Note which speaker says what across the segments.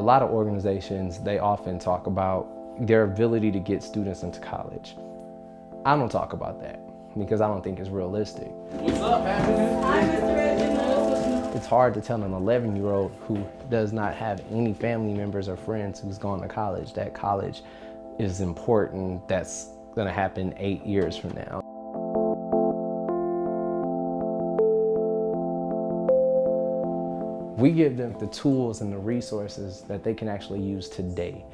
Speaker 1: A lot of organizations, they often talk about their ability to get students into college. I don't talk about that because I don't think it's realistic.
Speaker 2: What's up, man? Hi, Mr. Reginald.
Speaker 1: It's hard to tell an 11-year-old who does not have any family members or friends who's gone to college that college is important. That's gonna happen 8 years from now. We give them the tools and the resources that they can actually use today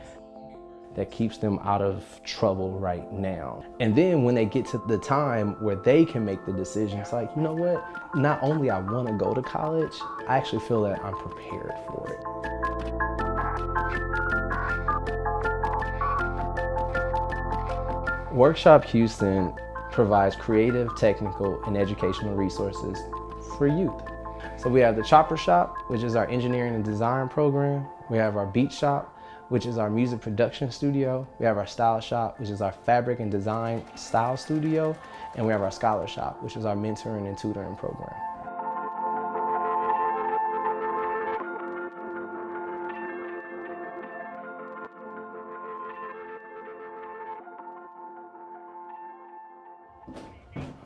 Speaker 1: that keeps them out of trouble right now. And then when they get to the time where they can make the decision, it's like, you know what? Not only I want to go to college, I actually feel that I'm prepared for it. Workshop Houston provides creative, technical, and educational resources for youth. So we have the Chopper Shop, which is our engineering and design program. We have our Beat Shop, which is our music production studio. We have our Style Shop, which is our fabric and design style studio. And we have our Scholar Shop, which is our mentoring and tutoring program.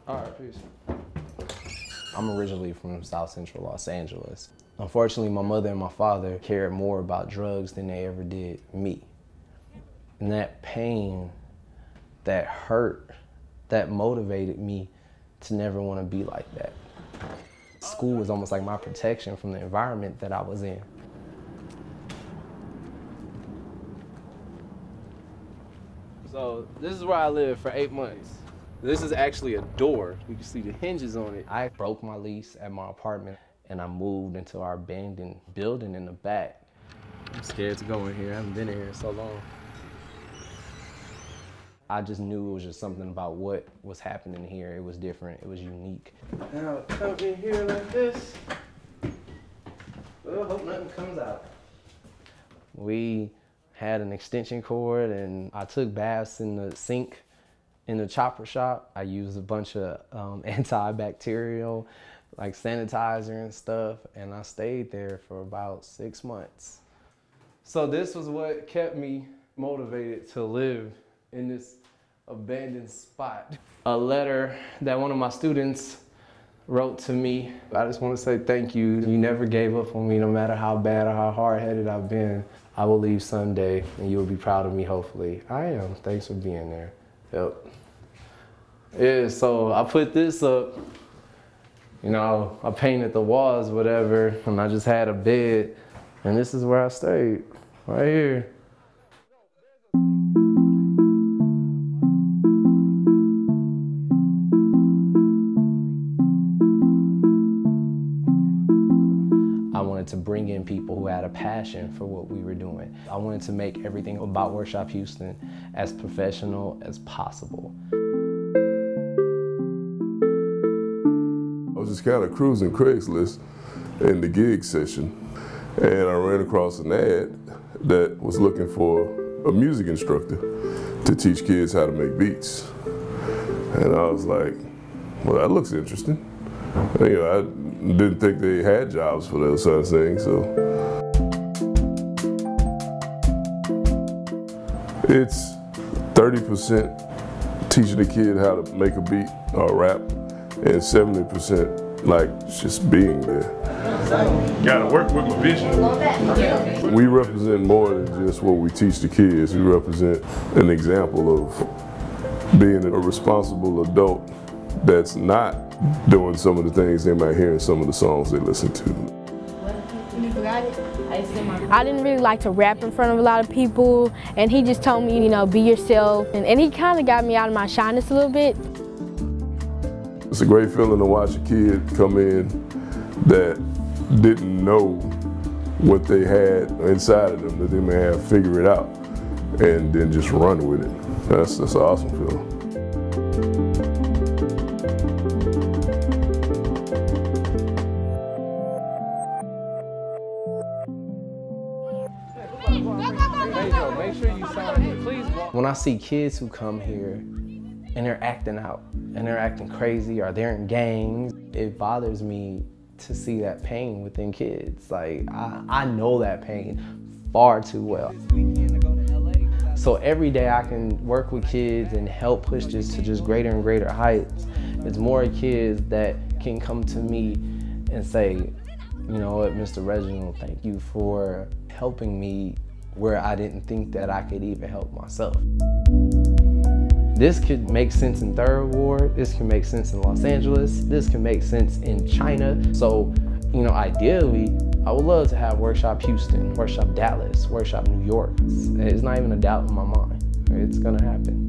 Speaker 1: All right, peace. I'm originally from South Central Los Angeles. Unfortunately, my mother and my father cared more about drugs than they ever did me. And that pain, that hurt, that motivated me to never want to be like that. School was almost like my protection from the environment that I was in. So this is where I lived for 8 months. This is actually a door. You can see the hinges on it. I broke my lease at my apartment and I moved into our abandoned building in the back. I'm scared to go in here. I haven't been in here in so long. I just knew it was just something about what was happening here. It was different, it was unique. Now come in here like this. Well, hope nothing comes out. We had an extension cord and I took baths in the sink. In the Chopper Shop, I used a bunch of antibacterial, like sanitizer and stuff, and I stayed there for about 6 months. So this was what kept me motivated to live in this abandoned spot. A letter that one of my students wrote to me. I just want to say thank you. You never gave up on me, no matter how bad or how hard-headed I've been. I will leave someday, and you'll be proud of me, hopefully. I am. Thanks for being there. Yep. Yeah, so I put this up, you know, I painted the walls, whatever, and I just had a bed, and this is where I stayed, right here. I wanted to bring in people who had a passion for what we were doing. I wanted to make everything about Workshop Houston as professional as possible.
Speaker 3: I was just kind of cruising Craigslist in the gig session, and I ran across an ad that was looking for a music instructor to teach kids how to make beats. And I was like, well, that looks interesting. You know, I didn't think they had jobs for those sort of things, so. It's 30% teaching a kid how to make a beat or rap, and 70% like just being there.
Speaker 4: Gotta work with my vision.
Speaker 3: We represent more than just what we teach the kids. We represent an example of being a responsible adult that's not doing some of the things they might hear in some of the songs they listen to.
Speaker 5: You forgot it? I didn't really like to rap in front of a lot of people, and he just told me, you know, be yourself. And he kind of got me out of my shyness a little bit.
Speaker 3: It's a great feeling to watch a kid come in that didn't know what they had inside of them that they may have figured it out and then just run with it. That's an awesome feeling.
Speaker 1: Make sure you sign it. Please walk. When I see kids who come here and they're acting out and they're acting crazy or they're in gangs, it bothers me to see that pain within kids. Like, I know that pain far too well. So every day I can work with kids and help push this to just greater and greater heights. It's more kids that can come to me and say, you know what, Mr. Reginald, thank you for helping me where I didn't think that I could even help myself. This could make sense in Third Ward, this can make sense in Los Angeles, this can make sense in China. So, you know, ideally, I would love to have Workshop Houston, Workshop Dallas, Workshop New York. It's not even a doubt in my mind. It's gonna happen.